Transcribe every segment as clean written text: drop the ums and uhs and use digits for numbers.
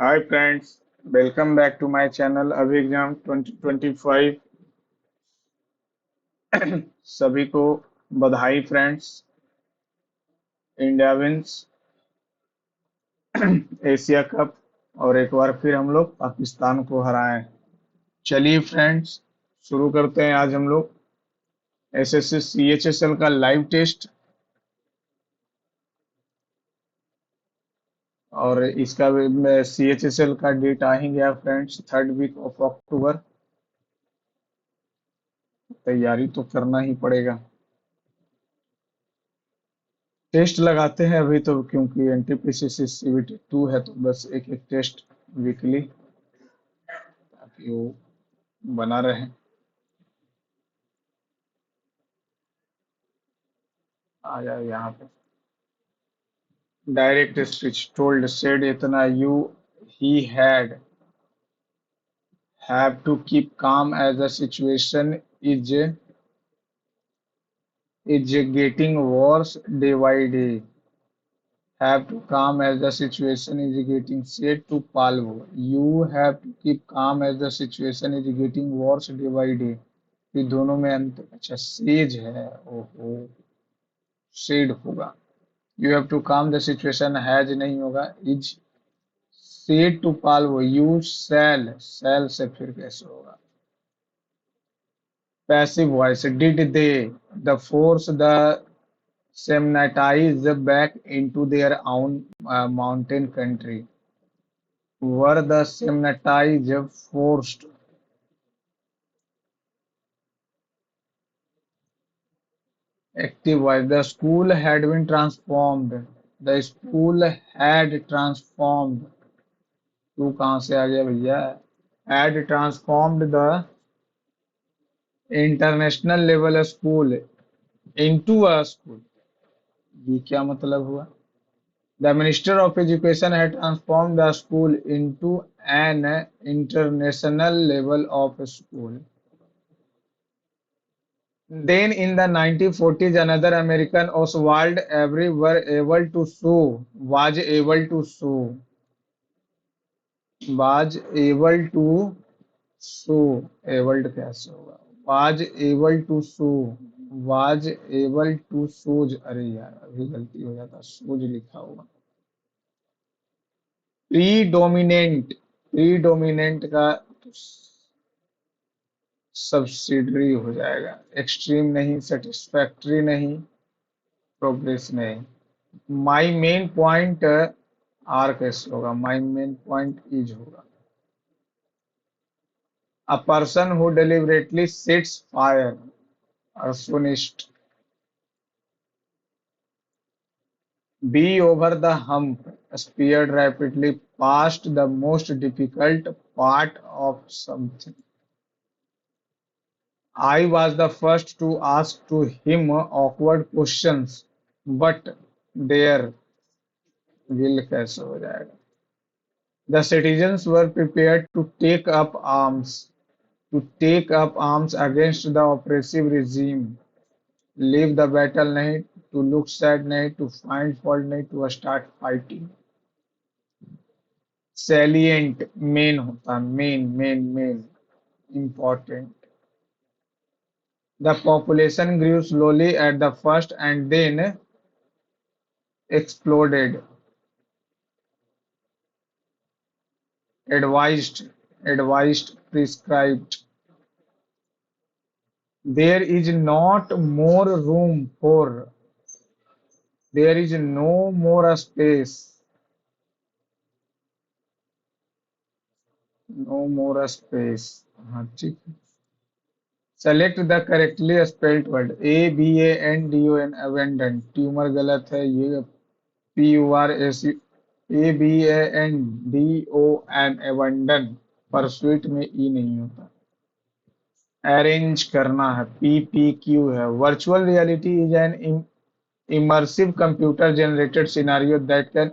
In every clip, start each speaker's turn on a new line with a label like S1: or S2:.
S1: Hi friends, welcome back to my channel अभी exam 2025। सभी को बधाई friends. India wins Asia cup और एक बार फिर हम लोग पाकिस्तान को हराएं। चलिए फ्रेंड्स, शुरू करते हैं आज हम लोग एसएससी सीएचएसएल का लाइव टेस्ट। और इसका सीएचएसएल का डेट आ ही गया friends, 3rd week of October. तैयारी तो करना ही पड़ेगा। टेस्ट लगाते हैं अभी तो, क्योंकि एनटीपीसी सीबीटी 2 है तो बस एक एक टेस्ट वीकली, ताकि वो बना रहे। आ जाए यहाँ पे। डायरेक्ट स्पीच टोल्ड सेड इतना you he have to keep calm as the situation is getting worse day by day. Have to calm as the situation is getting said to Palvo. You have to keep calm as the situation is getting worse day by day. ये दोनों में अंतर। अच्छा, says है। ओहो, said होगा। You have to come the situation, has नहीं होगा, इज सेड टू पाल्वो। यू शैल से फिर कैसे होगा। Passive voice, did they the force the Semnatize back into their own mountain country. Were the Semnatites forced? Active voice. The school had been transformed. The school had transformed. तू कहाँ से आ गया भैया? Had transformed the international level school into a school. ये क्या मतलब हुआ? The Minister of Education had transformed the school into an international level of school. Then in the 1940s, another American, Oswald Avery, was able to sue, able कैसे होगा, was able to sue, was able to सूज, अरे यार अभी गलती हो जाता, सूज लिखा होगा। प्रीडोमिनेंट, प्रीडोमिनेंट का सब्सिडरी हो जाएगा। एक्सट्रीम नहीं, सेटिस्फैक्ट्री नहीं, प्रोग्रेस नहीं। माई मेन पॉइंट, आर कैसे होगा, माई मेन पॉइंट इज होगा। A person who deliberately sets fire, arsonist. Be over the hump, speared rapidly past the most difficult part of something। I was the first to ask to him awkward questions, but there will कैसे हो जाएगा। The citizens were prepared to take up arms against the oppressive regime। Leave the battle नहीं, to look sad नहीं, to find fault नहीं, to start fighting। Salient, main होता है, main important। The population grew slowly at the first and then exploded। Advised, prescribed। There is not more room for, there is no more space, no more space। हाँ ठीक है। Select the correctly spelled word. ABANDON, abandon। Tumour गलत है, ये PURSU। ABANDON, abandon। Pursuit में ई नहीं होता। Arrange करना है, PPQ है। Virtual reality is an immersive computer generated scenario that can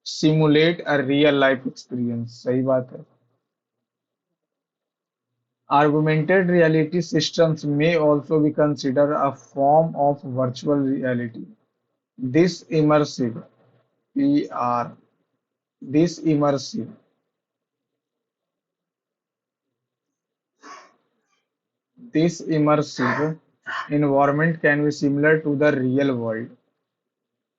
S1: simulate a real life experience। सही बात है। Augmented reality systems may also be considered a form of virtual reality। This immersive, PR, This immersive, this immersive environment can be similar to the real world.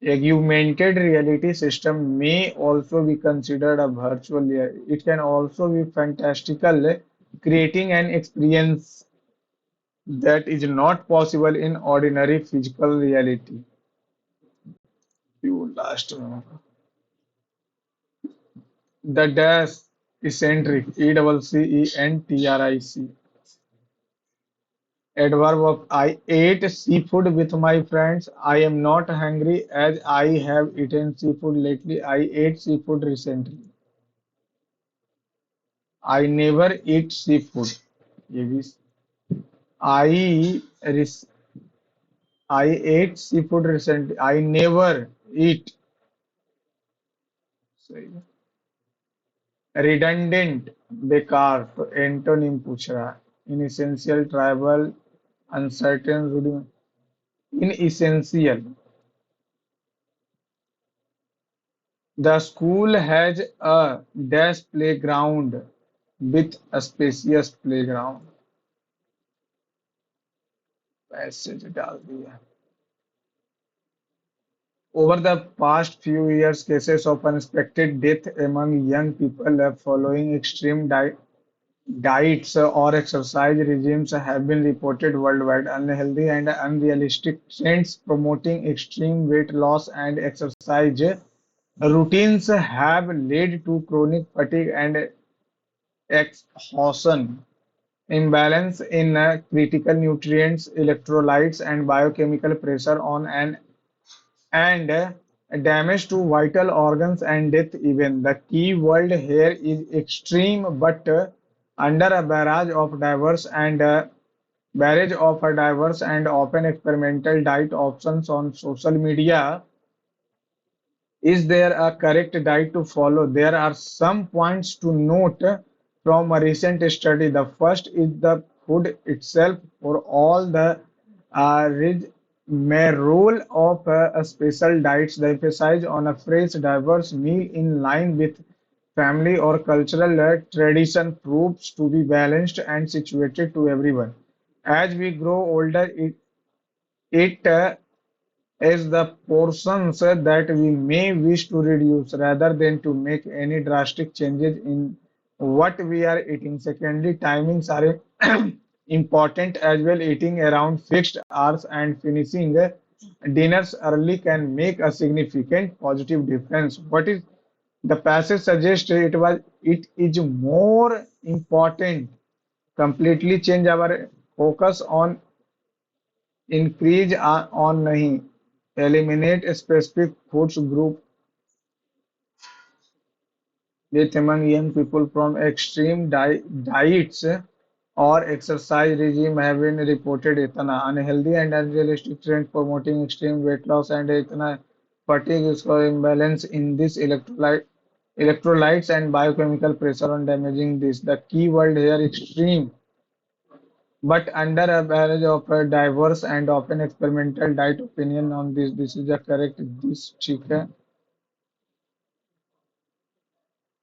S1: Augmented reality system may also be considered a virtual reality. It can also be fantastical, creating an experience that is not possible in ordinary physical reality. You last one. The dash eccentric, ECCENTRIC. Adverb of I ate seafood with my friends. I am not hungry as I have eaten seafood lately. I ate seafood recently. I never eat seafood. ये भी I res- I ate seafood recently. I never eat. सही है. Redundant, बेकार. तो antonym पूछ रहा है. Inessential, tribal, uncertain, rudiment. Inessential. The school has a dash playground with a spacious playground. Message डाल दिया. Over the past few years, cases of unexpected death among young people following extreme diets or exercise regimes have been reported worldwide. Unhealthy and unrealistic trends promoting extreme weight loss and exercise routines have led to chronic fatigue and exhaustion, imbalance in critical nutrients, electrolytes, and biochemical pressure on an and damage to vital organs and death even. The key word here is extreme, but under a barrage of a diverse and often experimental diet options on social media. Is there a correct diet to follow? There are some points to note from a recent study. The first is the food itself. For all the rigmarole of a special diets, the emphasis on a fresh, diverse meal in line with family or cultural tradition proves to be balanced and situated to everyone. As we grow older, it is the portions that we may wish to reduce rather than to make any drastic changes in what we are eating. Secondly, timings are important as well. Eating around fixed hours and finishing dinners early can make a significant positive difference. What is the passage suggests it is more important completely change our focus on increase on नहीं, eliminate specific foods group with among young people from extreme diets or exercise regime have been reported इतना unhealthy and unrealistic trend promoting extreme weight loss and इतना fatigue is for imbalance in this electrolytes and biochemical pressure on damaging this. The key word here extreme, but under a barrage of a diverse and often experimental diet opinion on this is the correct this ठीक है.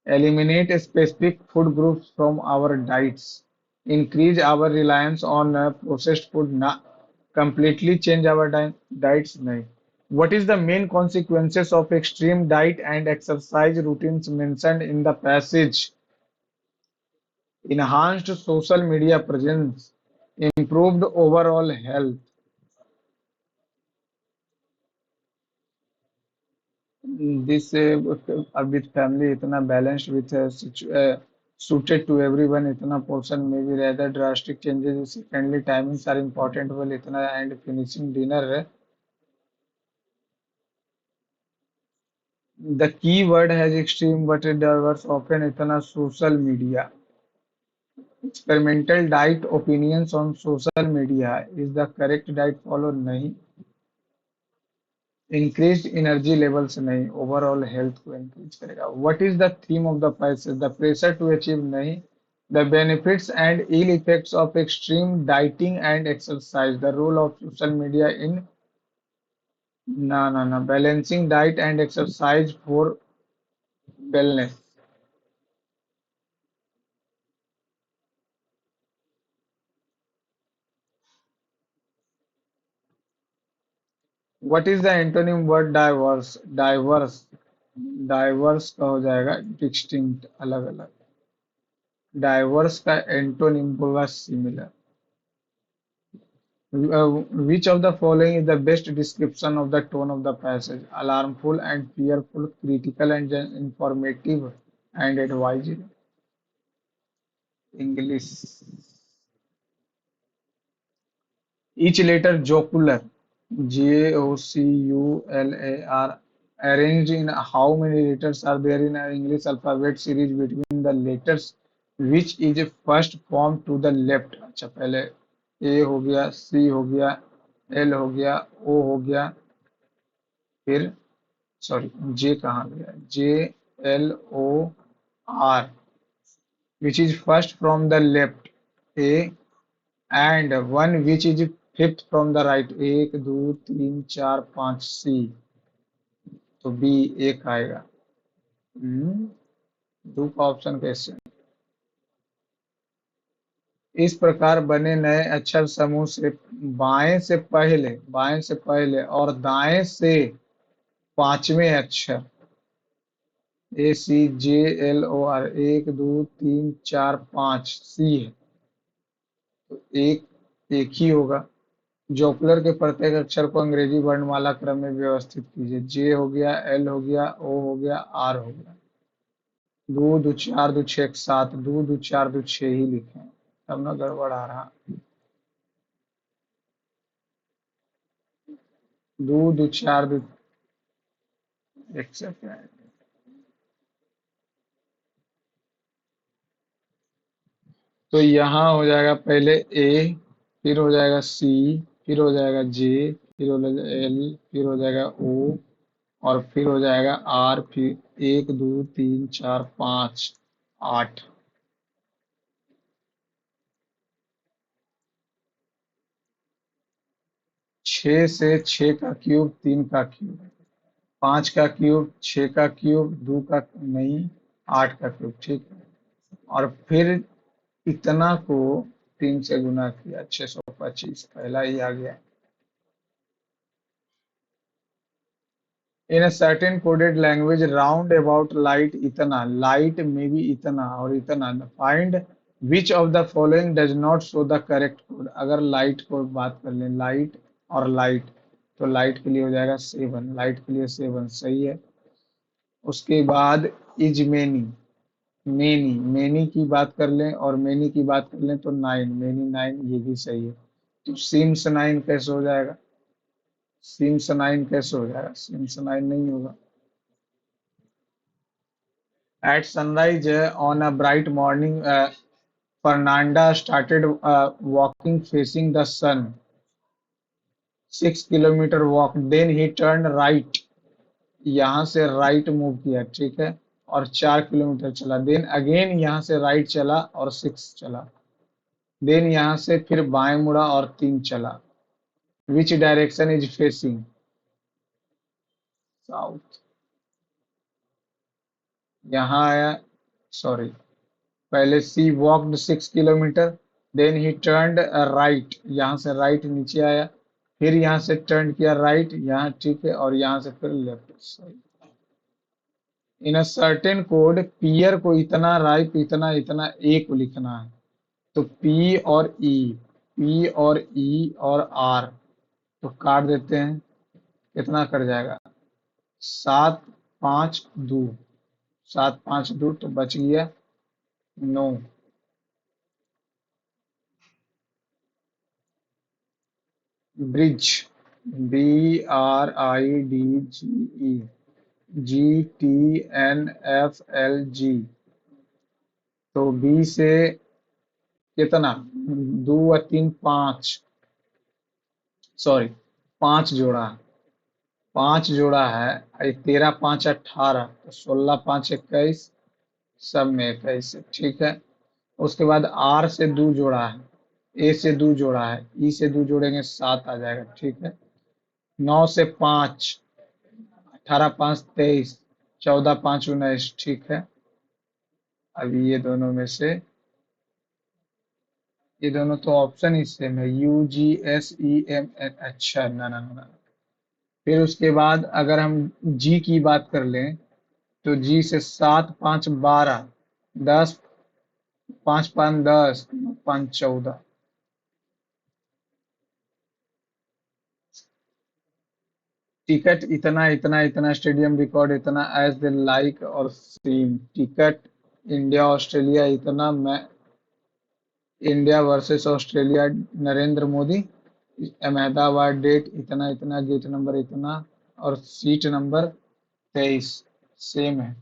S1: Eliminate specific food groups from our diets, increase our reliance on processed food, completely change our diets नहीं. What is the main consequences of extreme diet and exercise routines mentioned in the passage? Enhanced social media presence, improved overall health. This with family इतना balanced with suited to everyone इतना portion may be rather drastic changes. Secondly, timings are important well इतना and finishing dinner. The key word has extreme but diverse often इतना social media. Experimental diet opinions on social media is the correct diet follow नहीं. Increased energy levels नहीं, overall health को increase करेगा. What is the theme of the passage? The pressure to achieve नहीं, the benefits and ill effects of extreme dieting and exercise, the role of social media in balancing diet and exercise for wellness. What is the antonym word diverse? Diverse, diverse का हो जाएगा distinct, अलग अलग। Diverse का antonym होगा similar. Which of the following is the best description of the tone of the passage? Alarmful and fearful, critical and informative, and advisory. English. Each letter jocular, Jocular, arranged in how many letters are there in an English alphabet series between the letters which is first formed to the left? अच्छा, पहले A हो गया, C हो गया, L हो गया, O हो गया, फिर सॉरी जे कहाँ गया, JLOR, which is first from the left, A, and one which is fifth from the right, एक दो तीन चार पाँच, C, तो B एक आएगा। दो का ऑप्शन कैसे? इस प्रकार बने नए अक्षर समूह से बाएं से पहले और दाएं से पांचवें अक्षर ACJLOR, एक दो तीन चार पाँच, सी है, तो एक ही होगा। जोकुलर के प्रत्येक अक्षर को अंग्रेजी वर्णमाला क्रम में व्यवस्थित कीजिए। जे हो गया, एल हो गया, ओ हो गया, आर हो गया। दो दो चार दो छः सात, दो दो चार दो छः ही लिखे, तब ना गड़बड़ आ रहा। दो दो चार दो, एक सेकेंड। तो यहाँ हो जाएगा पहले ए, फिर हो जाएगा सी, फिर हो जाएगा जे, फिर हो जाएगा एल, फिर हो जाएगा ओ, और फिर हो जाएगा आर, फिर एक दो तीन चार पाँच आठ। छः से छः का क्यूब, तीन का क्यूब, पाँच का क्यूब, छः का क्यूब, दो का नहीं, आठ का क्यूब, ठीक है। और फिर इतना को तीन से गुना किया, 625, पहला ही आ गया। In a certain coded language, round about light इतना, light में भी इतना और इतना, find which of the following does not show the correct code? अगर लाइट को बात कर लें, लाइट और लाइट, तो लाइट के लिए हो जाएगा 7, लाइट के लिए 7 सही है। उसके बाद इज मेनी, मेनी की बात कर लें और मेनी की बात कर लें तो 9, मेनी 9, ये भी सही है। तो सिम्स 9 कैसे हो जाएगा? सिम्स 9 कैसे हो जाएगा? सिम्स 9 नहीं होगा। At sunrise on a bright morning, Fernanda started walking facing the sun. 6 kilometer walk. Then he turned right. यहाँ से राइट मूव किया, ठीक है, और 4 किलोमीटर चला। देन अगेन यहाँ से राइट चला और 6 चला। देन यहाँ से फिर बाएं मुड़ा और 3 चला। Which direction is facing? South. यहाँ आया, सॉरी, पहले she walked 6 kilometre, then he turned right, यहाँ से राइट नीचे आया, फिर यहाँ से टर्न किया राइट, यहाँ ठीक है, और यहाँ से फिर left. In a certain code, pear को इतना, राइट इतना, इतना, ए को लिखना है, तो पी और ई, पी और ई और आर, तो काट देते हैं, कितना कट जाएगा? 7 5 2, 7 5 2, तो बच गया 9। ब्रिज, BRIDGE, GTNFLG, तो बी से कितना, दो और तीन पाँच, सॉरी, पाँच जोड़ा है, पाँच जोड़ा है, 13 5 18, तो 16 5 21, सब में 21 है, ठीक है। उसके बाद आर से दो जोड़ा है, ए से दो जोड़ा है, ई से दो जोड़ेंगे 7 आ जाएगा, ठीक है। 9 से 5, 18 5 23, 14 5 19, ठीक है। अभी ये दोनों तो ऑप्शन ही सेम है, UGSEMN। अच्छा, ना ना ना ना। फिर उसके बाद अगर हम जी की बात कर लें, तो जी से 7 5 12, 10 5 5 10, 5 14। टिकट इतना इतना इतना, स्टेडियम रिकॉर्ड इतना, एज द लाइक और सीन। टिकट इंडिया ऑस्ट्रेलिया इतना, मैं India versus Australia, Narendra Modi, Ahmedabad date इतना इतना, गेट नंबर इतना, और सीट नंबर 23, सेम है।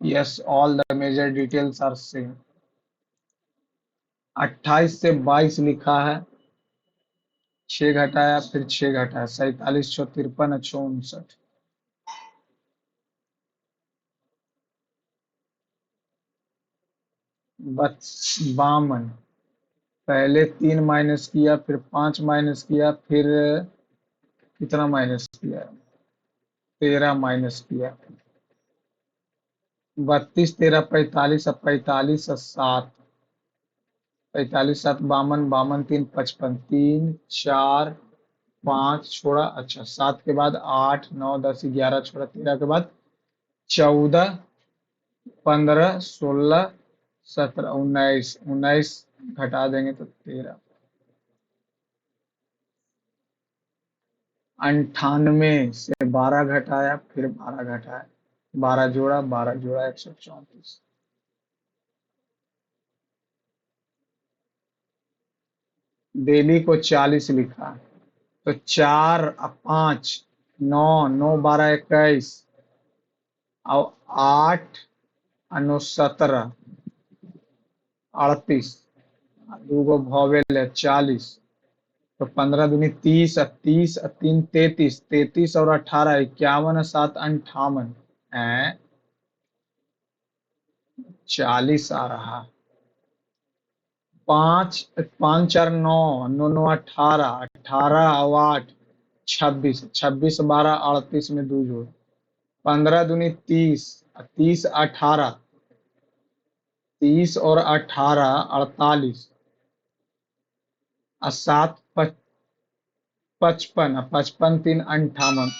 S1: Yes, all the major details are same. 28 से 22 लिखा है, 6 घटाया, फिर 6 घटाया, 47 6 53 59। बस 52। पहले 3 माइनस किया, फिर 5 माइनस किया, फिर कितना माइनस किया, 13 माइनस किया। 32 13 45, अब 45 और 7, 45 7 52, 52 3 55, 3 4 5 छोड़ा, अच्छा 7 के बाद 8 9 10 11 छोड़ा, 13 के बाद 14 15 16 17 19, 19 घटा देंगे तो 13। 98 से 12 घटाया, फिर 12 घटाया, 12 जोड़ा, 12 जोड़ा 134। दिल्ली को 40 लिखा, तो 4 5 9 9 12 21, और 8 और 9 17, 38, दूगो भॉवेल है 40, तो 15 दूनी 30, 30 3 33, 33 और 18 51 और 7 58 है, 40 आ रहा। 5 5 4 9 9 9 18, 18 और 8 26, 26 12 38 में दो जोड़, 15 दूनी 30, 30 18, 30 और 18 48, और 7 55, 55 3 58।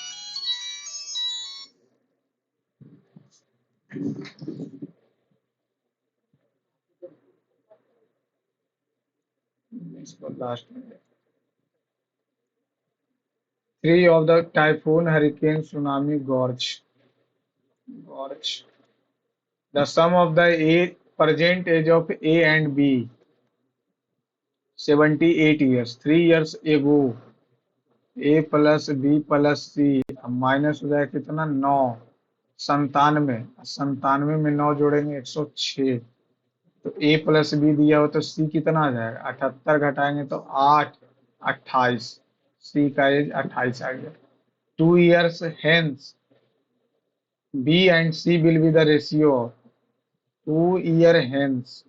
S1: इसको लास्ट में, three of the typhoon hurricane tsunami gorge the sum of the a present age of A and B, 78 years, 3 years ago, A plus B plus C, minus हो जाए कितना, 9, 97, 97 में 9 जोड़ेंगे 106, तो ए प्लस बी दिया हो तो सी कितना आ जाएगा, 78 घटाएंगे तो 8, 28, सी का एज 28 आ गया। 2 years hence, B and C will be the ratio of 2 year hence,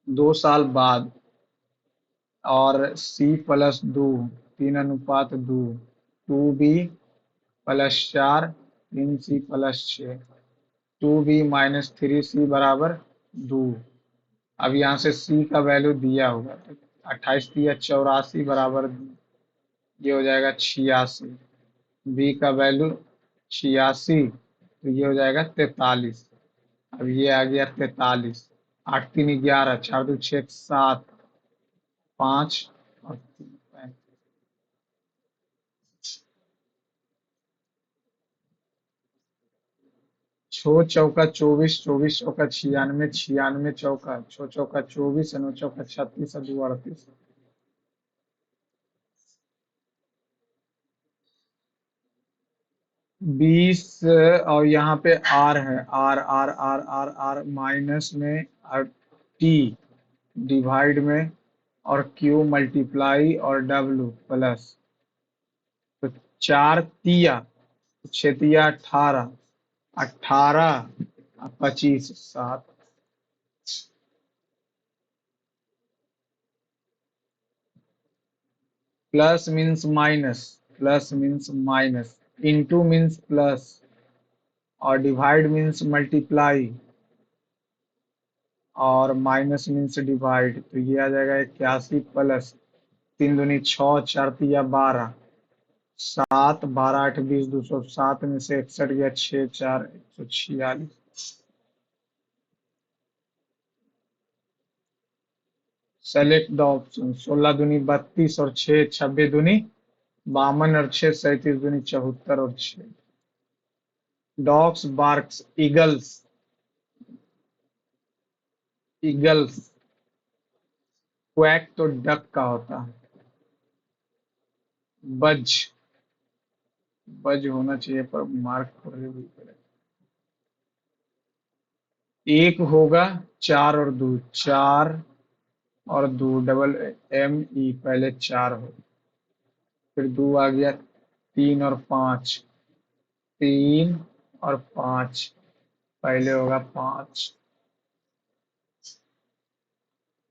S1: 2 साल बाद, और C plus 2, 3:2, 2B plus 4, 3C plus 6, 2B-3C बराबर 2। अब यहाँ से C का वैल्यू दिया होगा, तो 28 दिया 84 बराबर 2, ये हो जाएगा 86। B का वैल्यू 86, तो ये हो जाएगा 43। अब ये आ गया 43, 8 3 11, 4 2 6 7, 5 और 3 5। छो चौका 24, 24 चौका 96, 96 चौका, छो चौका 24, 9 चौका 36, 2 38। 20, और यहाँ पे आर है, R R R R R minus में, और टी डिवाइड में, और क्यू मल्टीप्लाई, और डब्ल्यू प्लस, तो 4 तिया, 6 तिया 18, 18 25 7। Plus means minus, plus means minus, into means plus, और डिवाइड मीन्स मल्टीप्लाई, और माइनस मीन्स डिवाइड। तो ये आ जाएगा 81 प्लस 3 दूनी 6, 4 तिया 12, 7, 12, 8, 20, 207 में से 61 गया, 6, 4, 146। Select the option. 16 दूनी 32 और 6, 26 दूनी 52 और 6, 37 दूनी 74 और 6। Dogs barks, eagles, eagles. Quack तो डक का होता है। बज, बज होना चाहिए पर मार्क थोड़े भी पड़े। एक होगा 4 और 2, 4 और 2, डबल ME, पहले 4 हो, फिर 2 आ गया, 3 और 5, 3 और 5, पहले होगा 5।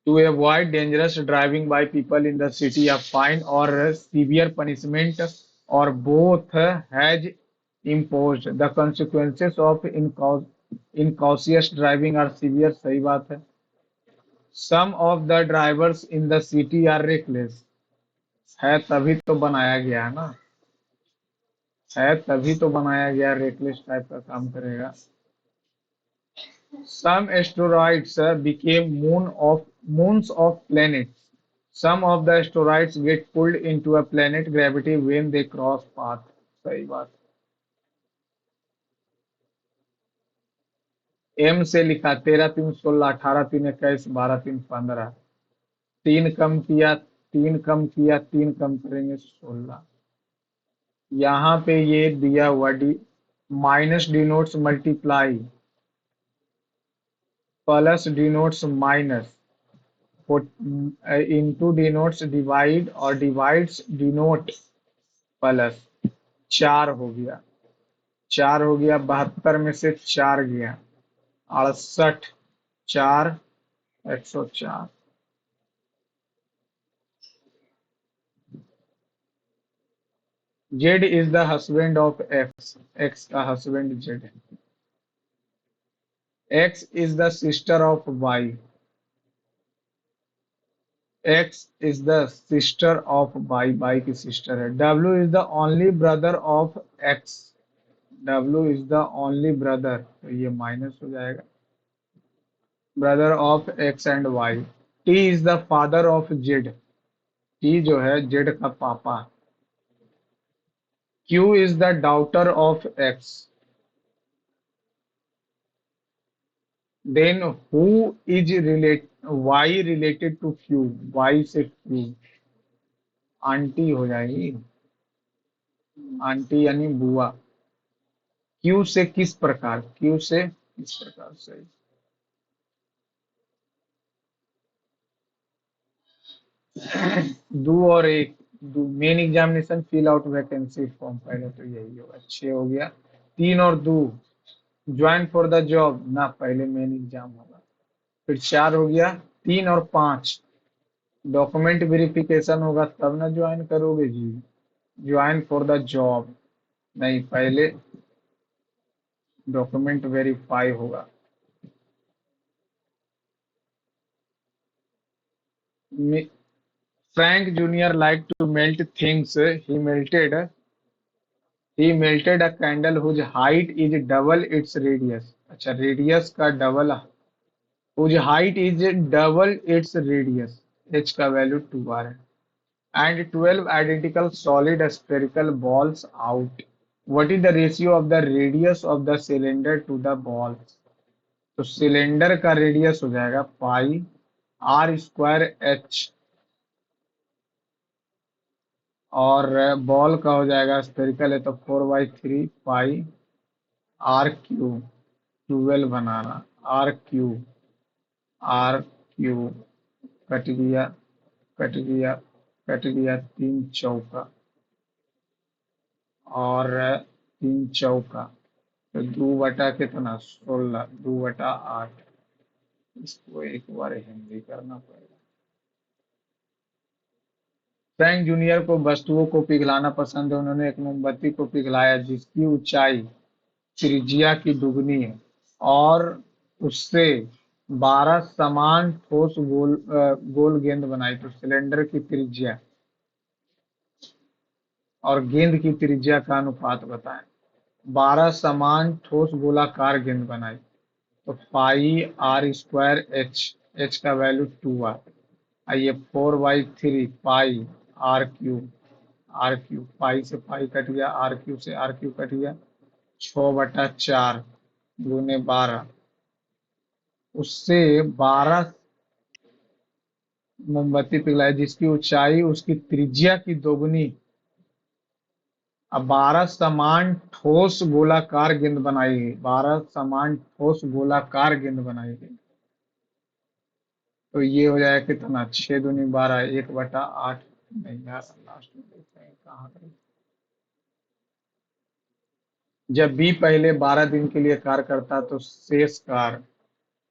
S1: To avoid dangerous driving by people in the city, a fine or severe punishment or both has imposed. The consequences of incautious driving are severe। सही बात है। Some of the drivers in the city are reckless। है तभी तो बनाया गया है ना, है तभी तो बनाया गया, रेकलेस टाइप का काम करेगा। Some asteroids became moons of planets। Some of the asteroids get pulled into a planet gravity when they cross path। सही बात। M से लिखा 13, 3, 16, 18, 3, 21, 12, 3, 15। तीन कम किया, तीन कम किया, तीन कम करेंगे 16। यहाँ पे ये दिया हुआ D, minus denotes multiply, plus denotes minus, into denotes divide, और डिवाइड्स डिनोट प्लस। 4 हो गया, 4 हो गया, 72 में से 4 गया, 68, 4, 104। Z is the husband of X, X का हस्बैंड जेड है। X is the sister of Y, X is the sister of Y, Y की सिस्टर है। W is the only brother of X, W is the only brother, तो ये minus हो जाएगा, brother of X and Y. T is the father of Z, T जो है Z का पापा। Q is the daughter of x. Then who is relate, Y related to Q, Y से Q, aunty हो जाएगी, aunty यानी बुआ। Q से किस प्रकार, क्यू से किस प्रकार से। दो और एक, main examination fill out vacancy form, पहले तो यही होगा। 6 हो गया, 3 और 2, ज्वाइन फॉर द जॉब ना, पहले मेन एग्जाम होगा। फिर 4 हो गया, 3 और 5, डॉक्यूमेंट वेरिफिकेशन होगा तब ना ज्वाइन करोगे जी, ज्वाइन फॉर द जॉब नहीं, पहले डॉक्यूमेंट वेरीफाई होगा। Frank junior like to melt things, he melted a candle whose height is double its radius। अच्छा, रेडियस का double, whose height is double its radius, h का value 2 आ रहा है। And 12 identical solid spherical balls out। What is the ratio of the radius of the cylinder to the balls। तो cylinder का radius हो जाएगा pi R square H, और ball का हो जाएगा, स्फेरिकल है तो 4/3 पाई आर क्यू, 12 बनाना, R cube, R cube, cut गया, कट गया, कट गया, 3 चौका, और 3 चौका, तो 2 बटा कितना 16, 2/8। इसको एक बार हिंदी करना पड़ेगा। फ्रैंक जूनियर को वस्तुओं को पिघलाना पसंद है। उन्होंने एक मोमबत्ती को पिघलाया जिसकी ऊंचाई त्रिज्या की दुगनी है और उससे 12 समान ठोस गोल गेंद बनाई, तो सिलेंडर की त्रिज्या और गेंद की त्रिज्या का अनुपात बताएं। 12 समान ठोस गोलाकार गेंद बनाई, तो पाई आर स्क्वायर एच का वैल्यू 2 आइए 4/3 पाई आर क्यूब पाई से पाई कट गया, आर क्यूब से आर क्यूब कट गया, 6/4 गुने 12, उससे 12 मोमबत्ती पिघलाई जिसकी ऊंचाई उसकी त्रिज्या की दोगुनी। अब 12 समान ठोस गोलाकार गेंद बनाई गई, 12 समान ठोस गोलाकार गेंद बनाई गई, तो ये हो जाएगा कितना, 6×2 = 12, 1/8। नहीं यार, लास्ट में देखते हैं कहाँ गई। जब बी पहले 12 दिन के लिए कार्य करता तो शेष कार्य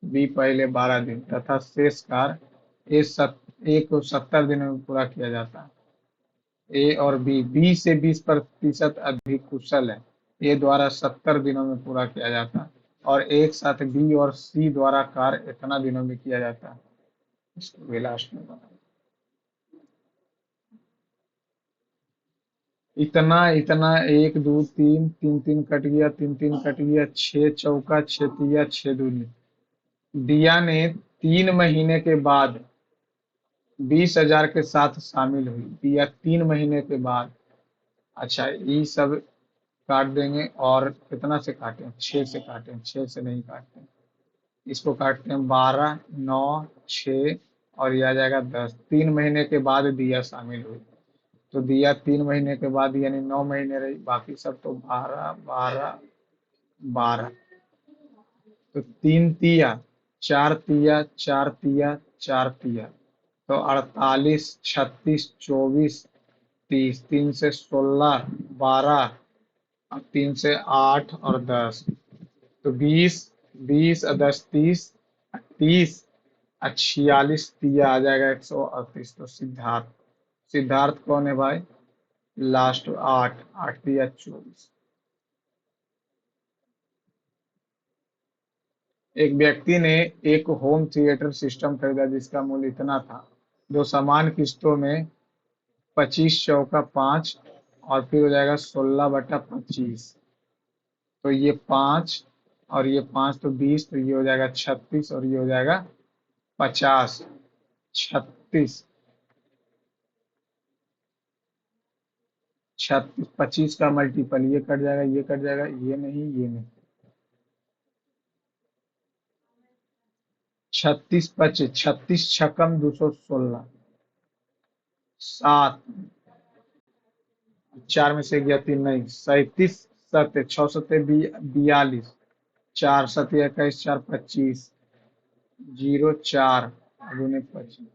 S1: बी पहले 12 दिन तथा शेष कार्य ए को 70 दिनों में पूरा किया जाता है। ए और बी से 20% अधिक कुशल है, ए द्वारा 70 दिनों में पूरा किया जाता है और एक साथ बी और सी द्वारा कार्य इतना दिनों में किया जाता है। इसको भी लास्ट में बना, इतना इतना, 1 2 3 तीन तीन कट गया, तीन तीन कट गया, 6 चौका 6 तिया 6 दूनी। दिया ने 3 महीने के बाद 20,000 के साथ शामिल हुई, दिया 3 महीने के बाद। अच्छा, ये सब काट देंगे और कितना से काटें, 6 से काटें, 6 से नहीं काटते, इसको काटते हैं 12 9 6 और ये आ जाएगा 10। 3 महीने के बाद दिया शामिल हुई, तो दिया 3 महीने के बाद यानी 9 महीने रही, बाकी सब तो 12 12 12। तो 3 तिया 4 तिया 4 तिया 4 तिया, तो 48 36 24 30, 3 से 16 12 और 3 से 8 और 10, तो 20 20 और 10 30 30 और 46 तिया आ जाएगा 138। तो सिद्धार्थ, सिद्धार्थ कौन है भाई, लास्ट 8 8 तिया 24। एक व्यक्ति ने एक होम थिएटर सिस्टम खरीदा जिसका मूल्य इतना था, जो समान किस्तों में 25 चौका 5 और फिर हो जाएगा 16/25, तो ये 5 और ये 5 तो 20, तो ये हो जाएगा 36 और ये हो जाएगा 50। 36 36 25 का मल्टीपल, ये कट जाएगा, ये कट जाएगा, ये नहीं, ये नहीं। 36 216 7, 4 में से गया 3 नहीं, 37 7 6 7 42, 4 7 21 4 25, 0 4 गुने 25,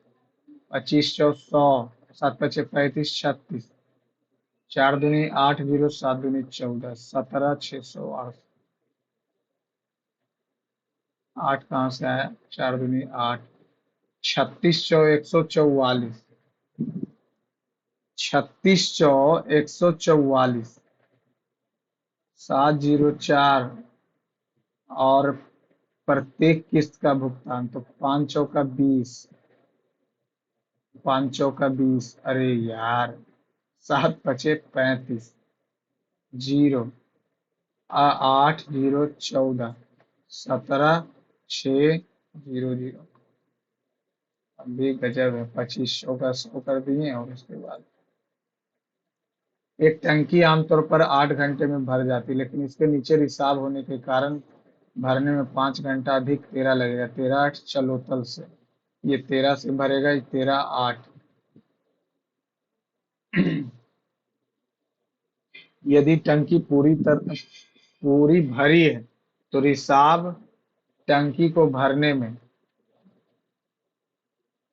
S1: 25 100 7 5 35 36, 4 दूनी 8 0 7 दूनी 14 17 608। 8 कहाँ से आया, 4 दूनी 8, 36 144, 36 144, 704 और प्रत्येक किस्त का भुगतान, तो 5 चौका 20, 5 चौका 20, अरे यार 7 5 35, 0 8 0 14, 17 6 0 0। अभी गजब है, 25 का 100 कर दिए और उसके बाद एक टंकी आमतौर पर 8 घंटे में भर जाती है, लेकिन इसके नीचे रिसाव होने के कारण भरने में 5 घंटा अधिक 13 लगेगा। 13 8 चलोतल से ये 13 से भरेगा, ये 13 8। यदि टंकी पूरी भरी है तो रिसाव टंकी को भरने में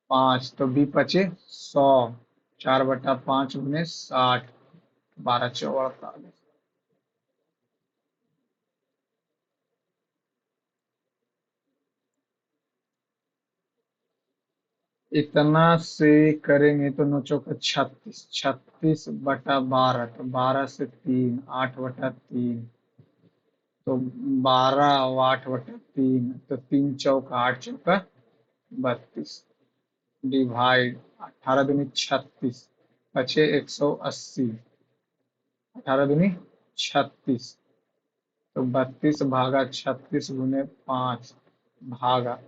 S1: 5, तो बी पचे 100, 4/5 गुने 60, 12 4 48। इतना से करेंगे तो 9 चौका 36, 36/12, तो 12 से 3, 8/3, तो 12 वाट/3, तो 3 चौका 8 चौका 32, डिवाइड 18 दूनी 36, बचे 180, 18 दूनी 36, तो 32/36 × 5 भागा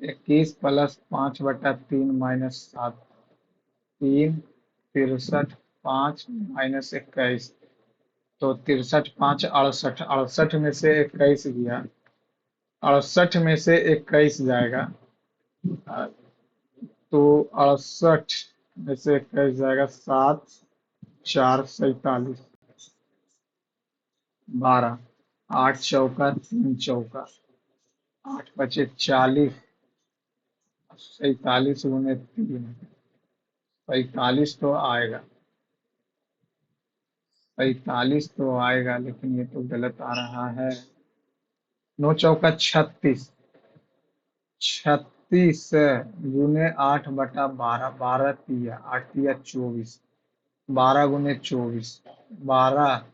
S1: 21 + 5/3 -7, 3 63 5 - 21, तो 63 5 68, 68 में से 21 गया, 68 में से 21 जाएगा, तो 68 में से 21 जाएगा, 7 4 47, 12, 8 चौका 3 चौका, 8 बचे 40, 47 × 3, 45 तो आएगा, 45 तो आएगा, लेकिन ये तो गलत आ रहा है। 9 चौका 36, 36 × 8/12, 12 तिया 8 तिया 24, 12 × 24, 12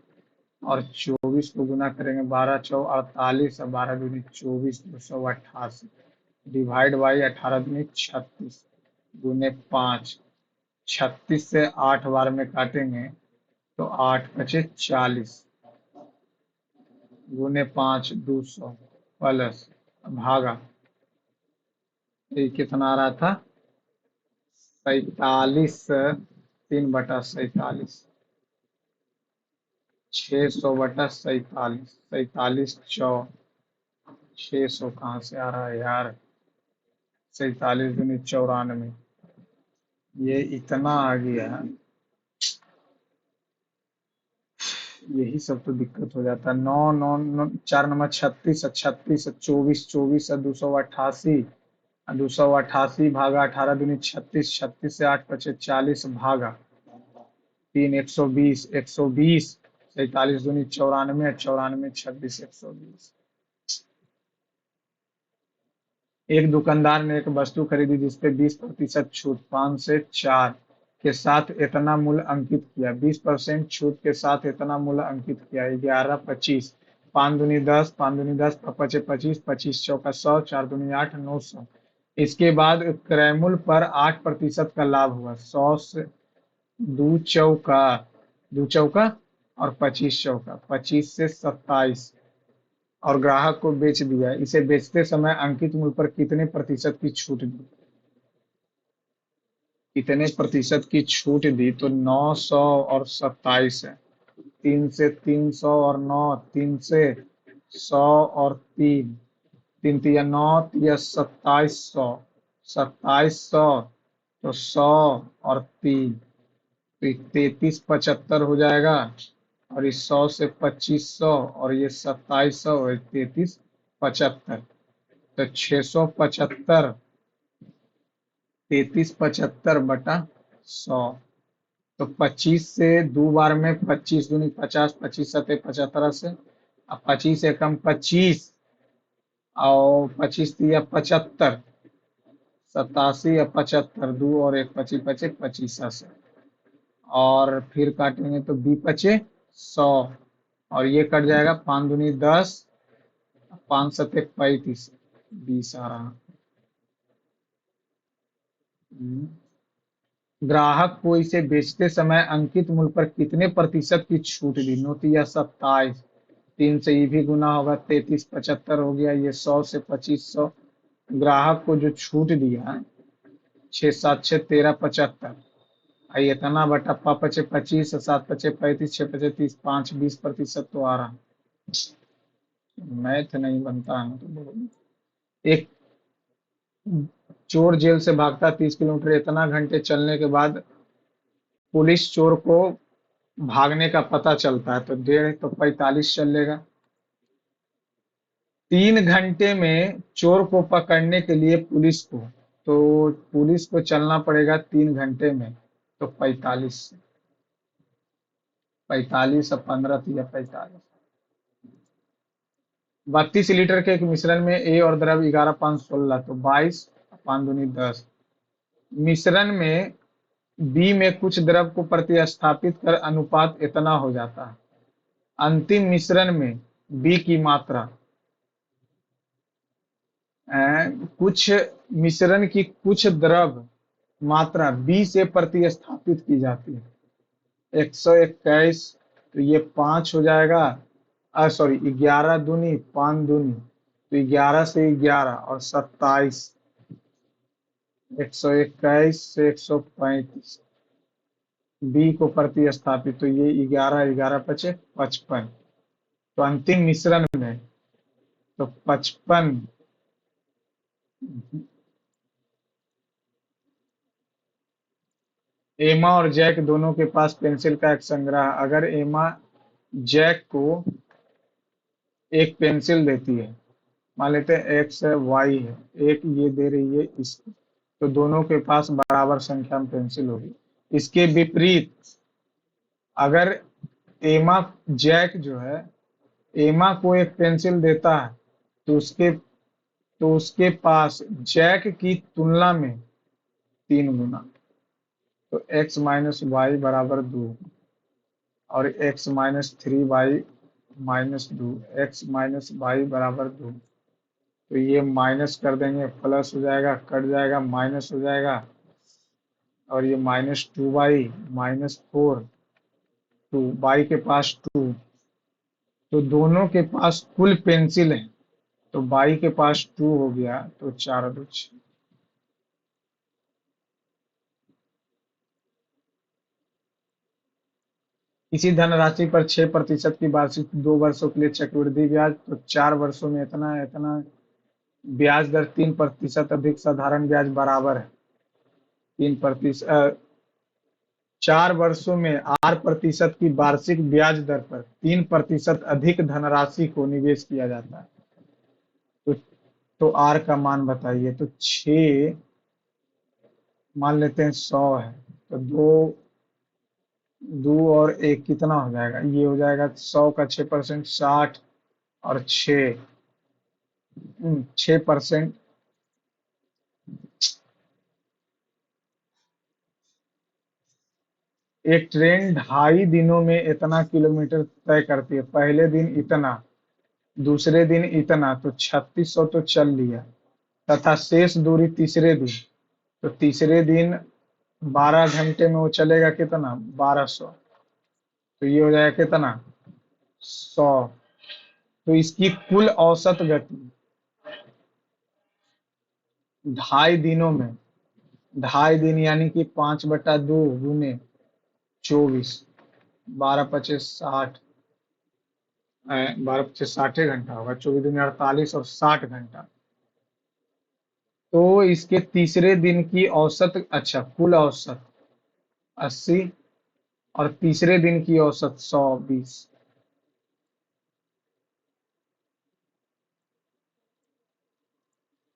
S1: और 24 को गुना करेंगे, 12 × 4 = 48, और 12 दूनी 24, 288, डिवाइड बाई 18 दूनी 36, गुने 5, 36 से 8 बार में काटेंगे तो 8 बचे 40, गुने 5 200, प्लस भागा, ये कितना आ रहा था, 47, 3/47, 600/47, 47 600 कहाँ से आ रहा है यार, 47 दूनी 94, ये इतना आ गया, यही सब तो दिक्कत हो जाता है। 9 9 9 4 9 36, 36 24, 24 288, 288 भागा 18 दूनी 36, 36 से 8 बचे 40, भागा 3 120, 120, 47 दूनी 94, 94 26 120। एक दुकानदार ने एक वस्तु खरीदी जिसपे 20% छूट 5 से 4 के साथ इतना मूल्य अंकित किया, 20% छूट के साथ इतना मूल्य अंकित किया, 11 25, 5 दूनी 10, 5 दूनी 10, पचे 25, 25 चौका 100, 4 दूनी 8, 900। इसके बाद क्रय मूल्य पर 8% का लाभ हुआ, 100 से 2 चौका 2 चौका और 25 चौका, 25 से 27, और ग्राहक को बेच दिया। इसे बेचते समय अंकित मूल्य पर कितने प्रतिशत की छूट दी, कितने प्रतिशत की छूट दी, तो 900 और 27 है, 3 से 300 और 9, 3 से 100 और 3, 3 तिया 9 तिया 2700, 2700, तो 100 और 3, तो 3375 हो जाएगा, और इस 100 से 2500 और ये 2700 और 3375, तो 675, 3375/100, तो 25 से 2 बार में 25 दूनी 50, 25 सते 75 से, अब 25 एकम 25, और 25 तिया 75, 87 या 75, 2 और 1 25 बचे 25 से, और फिर काटेंगे तो 20 बचे 100, और ये कट जाएगा, 5 दूनी 10, 5 सते 35, 20 आ रहा। ग्राहक को इसे बेचते समय अंकित मूल्य पर कितने प्रतिशत की छूट दी, 9 या 27, 3 से ये भी गुना होगा, 3375 हो गया, ये 100 से 2500, ग्राहक को जो छूट दिया 6 7 6 13 75, आई इतना बटा 5 पचे 25, 7 पचे 35, 6 पचे 30, 5 20% तो आ रहा। मैथ नहीं बनता है तो बोलो। एक चोर जेल से भागता 30 किलोमीटर, इतना घंटे चलने के बाद पुलिस चोर को भागने का पता चलता है, तो 1.5 तो 45 चलेगा। 3 घंटे में चोर को पकड़ने के लिए पुलिस को चलना पड़ेगा 3 घंटे में, तो 45, 45 और 15 या 45, 32 लीटर के एक मिश्रण में ए और द्रव 11 5 16, तो 22 5 दूनी 10, मिश्रण में बी में कुछ द्रव को प्रतिस्थापित कर अनुपात इतना हो जाता है। अंतिम मिश्रण में बी की मात्रा, कुछ मिश्रण की कुछ द्रव मात्रा बी से प्रतिस्थापित की जाती है। 121, तो ये 5 हो जाएगा, सॉरी 11 दूनी 5 दूनी, तो 11 से 11 और 27, 121 से 135, बी को प्रतिस्थापित, तो ये 11 11 पचे 55, तो अंतिम मिश्रण में, तो 55, एमा और जैक दोनों के पास पेंसिल का एक संग्रह है। अगर एमा जैक को एक पेंसिल देती है, मान लेते हैं एक्स है वाई है, एक ये दे रही है इसको, तो दोनों के पास बराबर संख्या में पेंसिल होगी। इसके विपरीत, अगर एमा जैक जो है एमा को एक पेंसिल देता है, तो उसके पास जैक की तुलना में 3 गुना, तो एक्स माइनस वाई बराबर 2, और X minus 3 Y minus 2, X minus Y बराबर 2, तो ये माइनस कर देंगे, प्लस हो जाएगा, कट जाएगा, माइनस हो जाएगा, और ये -2y -4, 2y के पास 2, तो दोनों के पास कुल पेंसिल है, तो y के पास 2 हो गया, तो 4 और 2 6। इसी धनराशि पर 6% की वार्षिक 2 वर्षों के लिए चक्रवृद्धि ब्याज, तो 4 वर्षों में इतना इतना ब्याज दर 3% अधिक साधारण ब्याज बराबर है 3%। 4 वर्षों में 8% की वार्षिक ब्याज दर पर 3% अधिक धनराशि को निवेश किया जाता है। तो, आर का मान बताइए। तो 6 मान लेते हैं 100 है, तो दो दो और एक कितना हो जाएगा, ये हो जाएगा 100 का 6% 60, और 6% एक ट्रेन 2.5 दिनों में इतना किलोमीटर तय करती है। पहले दिन इतना, दूसरे दिन इतना, तो 3600 तो चल लिया, तथा शेष दूरी तीसरे दिन, तो तीसरे दिन 12 घंटे में वो चलेगा कितना, 1200, तो ये हो जाएगा कितना, 100। तो इसकी कुल औसत गति 2.5 दिनों में, 2.5 दिन यानी कि 5/2 गुने 24, 12 × 5 = 60, 12 × 5 = 60 घंटा होगा, 24 दूनी 48 और 60 घंटा। तो इसके तीसरे दिन की औसत, अच्छा कुल औसत 80, और तीसरे दिन की औसत 120।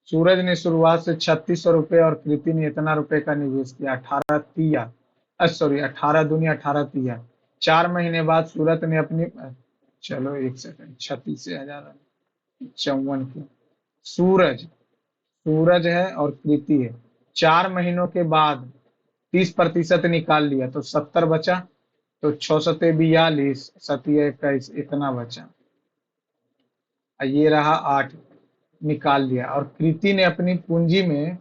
S1: सूरज ने शुरुआत से 3600 रुपये और कृति ने इतना रुपए का निवेश किया, 18 दूनी 18 4 महीने बाद सूरज ने अपनी, चलो एक सेकंड, 36 से 1054 की, सूरज सूरज है और कृति है, 4 महीनों के बाद 30% निकाल लिया, तो 70 बचा, तो 6 × 7 = 42, 7 × 21 इतना बचा, और ये रहा 8 निकाल लिया, और कृति ने अपनी पूंजी में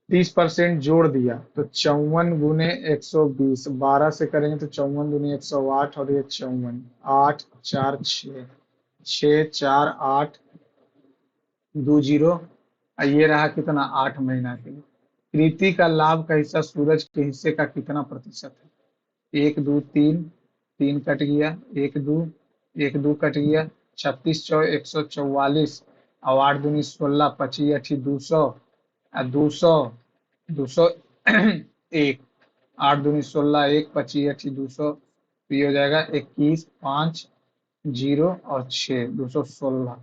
S1: 30% जोड़ दिया, तो 54 × 120, 12 से करेंगे तो 54 दूनी 108, और ये 54, 8 4 6, 6 4 8 2 0, और ये रहा कितना, 8 महीना के लिए। कृति का लाभ का हिस्सा सूरज के हिस्से का कितना प्रतिशत है, 1 2 3, 3 कट गया, 1 2, 1 2 कट गया, 36 चौ 144, और 8 दूनी 16, 25 8 200, 200, 201, 8 दूनी 16, 1 25 8 200, तो ये हो जाएगा 21 5 0 और 6, 216,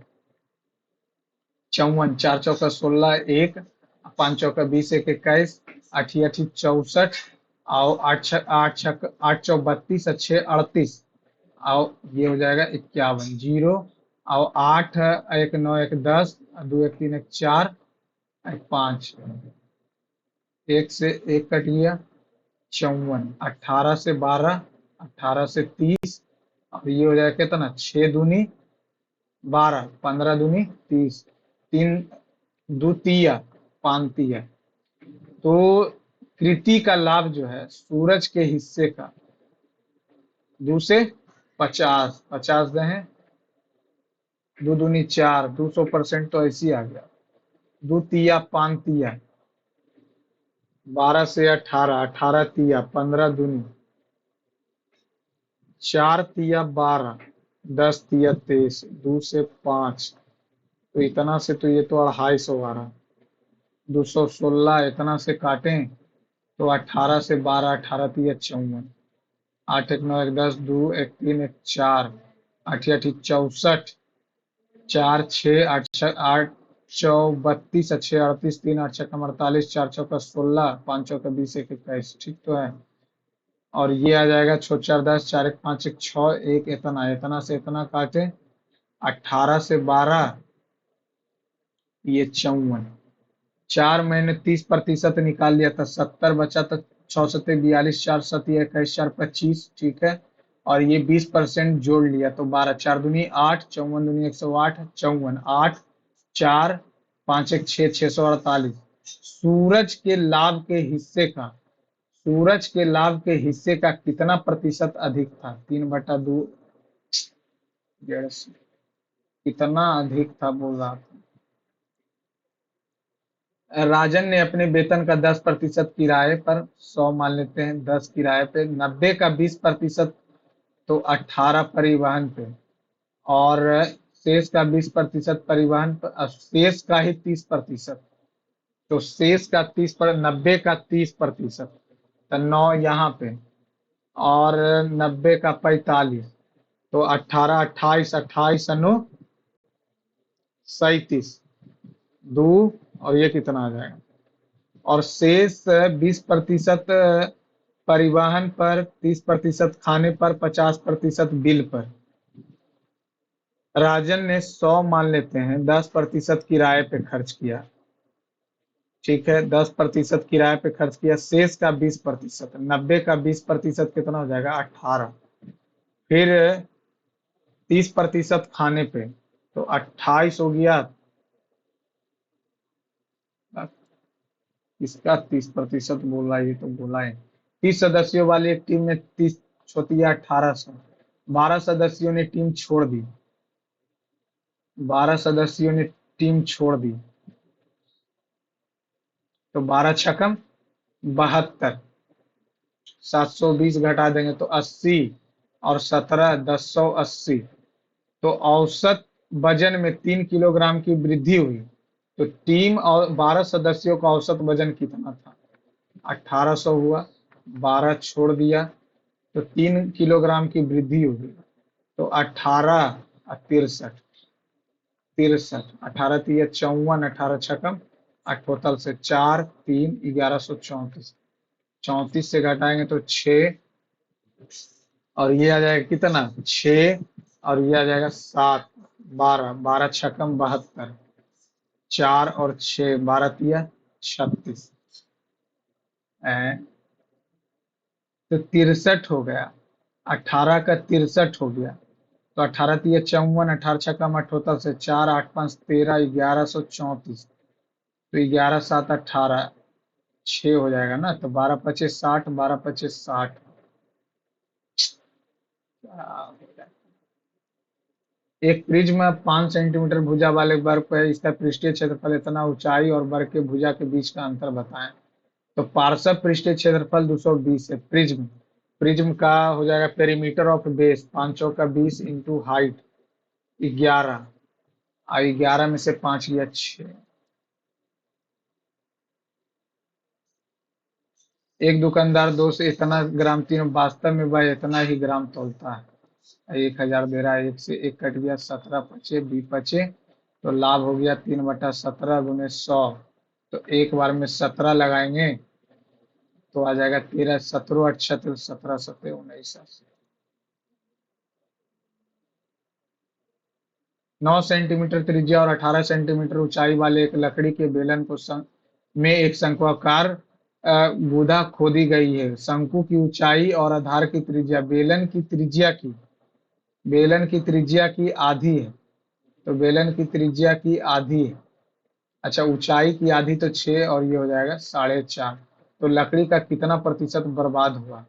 S1: 54, 4 चौका 16, 1 5 चौका 20, 1 21, 8 8 64, और 8 चौ 32 और 6 38, और ये हो जाएगा 51 0, और 8 1 9 1 10, 2 1 3 1 4, 5, 1 से 1 कट गया, 54, 18 से 12, 18 से 30, और ये हो जाएगा कितना, 6 दूनी 12, 15 दूनी 30, तीन दो तिया पानती है। तो कृति का लाभ जो है सूरज के हिस्से का, 2 से 50, 50 दे, दो दूनी 4, 200% तो ऐसे ही आ गया। दो तिया पानतिया, 12 से 18, 18 तिया 15 दूनी, 4 तिया 12, 10 तिया 23, 2 से 5, तो इतना से तो ये तो 250 आ रहा। 216 इतना से काटें तो 18 से 12, 18 तिया 54, 8 1 9 1 10, 2 1 3 1 4, 8 8 64, 4 6 8 8 चौ 32, 6 38, 3 8 6 48, 4 चौका 16, 5 चौका 20, 1 21, ठीक तो है। और ये आ जाएगा 6 4 10, 4 1 5 1 6, 1 इतना, इतना से इतना काटे, 18 से 12, ये 54, 4 मैंने 30% निकाल लिया था, 70 बचा था, 6 सत्ते 42, 4 सत्ते 21, 4 25, ठीक है। और ये 20% जोड़ लिया तो 12, 4 दूनी 8, 54 दूनी 108, 54, 8 4 5 1 6, 648। सूरज के लाभ के हिस्से का, सूरज के लाभ के हिस्से का कितना प्रतिशत अधिक था? 3/2, 150, कितना अधिक था बोल रहा था। राजन ने अपने वेतन का 10% किराए पर, 100 मान लेते हैं, 10 किराए पे, 90 का 20%, तो 18 परिवहन पे, और शेष का 20% परिवहन पर, शेष का ही 30%, तो शेष का 90 का 30%, तो 9 यहाँ पे, और 90 का 45, तो 18 28, 28 अनु 37, दो, और ये कितना आ जाएगा, और शेष 20% परिवहन पर, 30% खाने पर, 50% बिल पर। राजन ने 100 मान लेते हैं 10% किराए पे खर्च किया, ठीक है, 10% किराए पे खर्च किया, शेष का 20%, 90 का 20% कितना हो जाएगा, 18, फिर 30% खाने पे, तो 28 हो गया। इसका 30% बोला, ये तो बोला है। 30 सदस्यों वाली एक टीम में 30 छोतिया 1800, 12 सदस्यों ने टीम छोड़ दी, 12 सदस्यों ने टीम छोड़ दी, तो 12 छकम 72, 720 घटा देंगे तो 80, और 17 1080, तो औसत वजन में 3 किलोग्राम की वृद्धि हुई। तो टीम और 12 सदस्यों का औसत वजन कितना था? 1800 हुआ, 12 छोड़ दिया, तो 3 किलोग्राम की वृद्धि होगी, तो 18 और 63, 63, 18 तिया 54, 18 छकम अठोतल से 4 3 1134, 34 से घटाएंगे तो 6, और ये आ जाएगा कितना, 6, और ये आ जाएगा 7, 12, 12 छकम 72, 4 और 6, 12 तिया 36, तो 63 हो गया, 18 का 63 हो गया, तो 18 तिया 54, 18 छक्का अठोत्तर से 4 8 5 13, 1134, तो 11 7 18, 6 हो जाएगा ना, तो 12 25 60, 12 25 60, एक प्रिज्म 5 सेंटीमीटर भुजा वाले वर्ग है, इसका पृष्ठीय क्षेत्रफल इतना, ऊंचाई और वर्ग के भुजा के बीच का अंतर बताएं। तो पार्श्व पृष्ठीय क्षेत्रफल 220 है। प्रिज्म, प्रिज्म का हो जाएगा पेरीमीटर ऑफ बेस, 5 चौका 20 इंटू हाइट 11, और 11 में से 5 गया 6। एक दुकानदार 2 से इतना ग्राम, तीन, वास्तव में वह इतना ही ग्राम तोलता है। 1000 दे रहा है, एक से एक कट गया, 17 बचे, 20 बचे, तो लाभ हो गया 3/17 गुने 100, तो एक बार में 17 लगाएंगे तो आ जाएगा 13, 17 8 17, 17 17 19, 9 सेंटीमीटर त्रिज्या और 18 सेंटीमीटर ऊंचाई वाले एक लकड़ी के बेलन को में एक शंक्वाकार गुदा खोदी गई है। शंकु की ऊंचाई और आधार की त्रिज्या बेलन की त्रिज्या की आधी है। तो बेलन की त्रिज्या की आधी, अच्छा ऊंचाई की आधी तो 6 और ये हो जाएगा 4.5। तो लकड़ी का कितना प्रतिशत बर्बाद हुआ?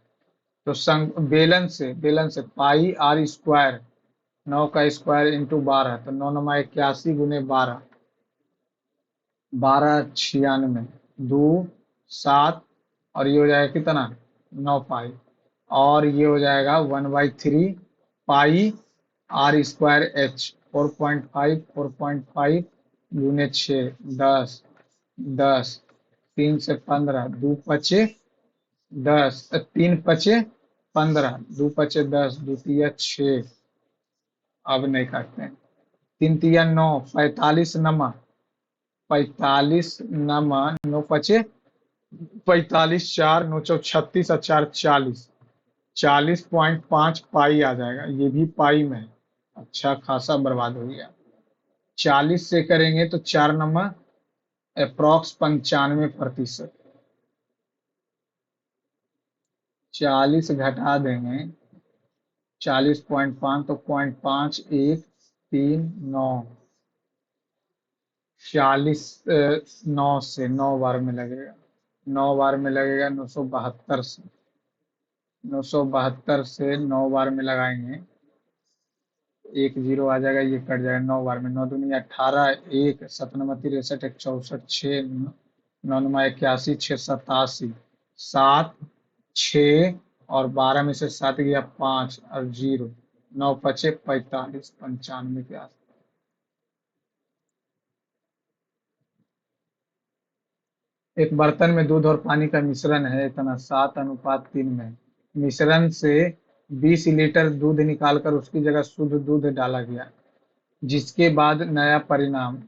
S1: तो बेलन से पाई आर स्क्वायर, 9 का स्क्वायर इंटू 12, तो 9×91 × 12, 12×96, 2 7, और ये हो जाएगा कितना 9 पाई, और ये हो जाएगा 1/3 पाई आर स्क्वायर एच, 4.5 4.5 गुने 6, 10 10, 3 से 15, 2×5 = 10, 3×5 = 15, 2×5 = 10, 2×3 = 6, अब नहीं काटते हैं, 3×3 = 9, 45 9 45, 4 9 चौक 36 और 4 40, 40.5 पाई आ जाएगा, ये भी पाई में है। अच्छा खासा बर्बाद हो गया। 40 से करेंगे तो 4 अप्रॉक्स 95%, 40 घटा देंगे 40.5 तो 0.5139, 40 9 में लगेगा, 9 बार में लगेगा, 972 से, 972 से 9 बार में लगाएंगे, एक जीरो आ जाएगा, ये कट जाएगा, 9 बार में, 9×2 = 18, 1 7 9 63 1 64 6 9 9 81 6 87, 7 6, और 12 में से 7 गया 5 और जीरो, 9×5 = 45, 95 के आसपास। एक बर्तन में दूध और पानी का मिश्रण है, इतना 7:3 में, मिश्रण से 20 लीटर दूध निकालकर उसकी जगह शुद्ध दूध डाला गया, जिसके बाद नया परिणाम।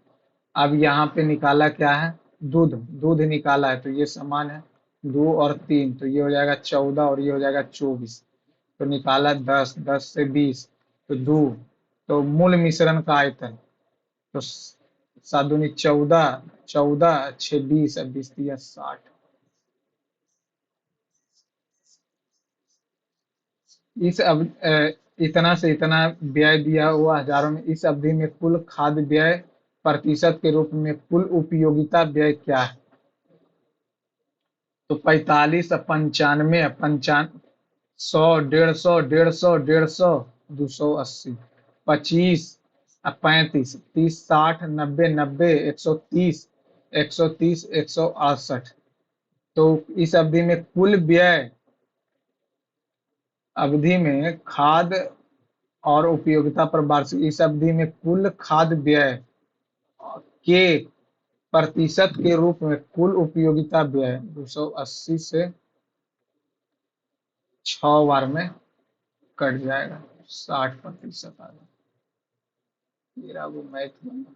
S1: अब यहाँ पे निकाला क्या है? दूध, दूध निकाला है, तो ये समान है, 2 और 3, तो ये हो जाएगा 14 और ये हो जाएगा 24, तो निकाला 10, 10 से 20, तो 2, तो मूल मिश्रण का आयतन, तो 7×2 = 14, 14 6 20, और 20×3 = 60। इतना से इतना व्यय दिया हुआ हजारों में, इस अवधि में कुल खाद्य व्यय प्रतिशत के रूप में कुल उपयोगिता व्यय क्या है? तो 45 और 95, 100 150 150 150, 280, 25 और 35, 30 60 90 90, 130 130 168, तो इस अवधि में खाद्य और उपयोगिता पर वार्षिक, इस अवधि में कुल खाद्य व्यय के प्रतिशत के रूप में कुल उपयोगिता व्यय 280 से 6 बार में कट जाएगा, 60% आ जाएगा। मेरा वो मैथ बना।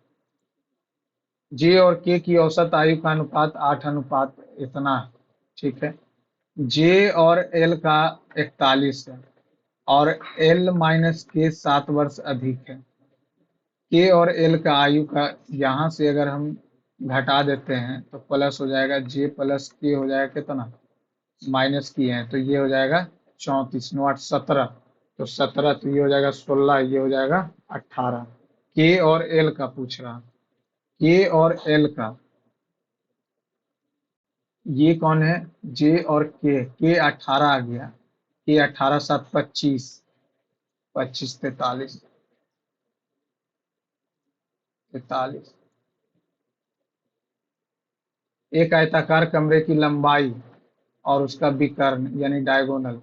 S1: जे और के की औसत आयु का अनुपात 8 इतना है, ठीक है। जे और एल का 41 है, और एल माइनस के 7 वर्ष अधिक है। के और एल का आयु का यहाँ से अगर हम घटा देते हैं तो प्लस हो जाएगा, जे प्लस के हो जाएगा कितना, माइनस किए हैं, तो ये हो जाएगा 34, 9 8 17, तो 17, तो ये हो जाएगा 16, ये हो जाएगा 18। के और एल का पूछ रहा, के और एल का, ये कौन है? जे और के 18 आ गया, के 18 7 25, 25 43, 43। एक आयताकार कमरे की लंबाई और उसका विकर्ण यानी डायगोनल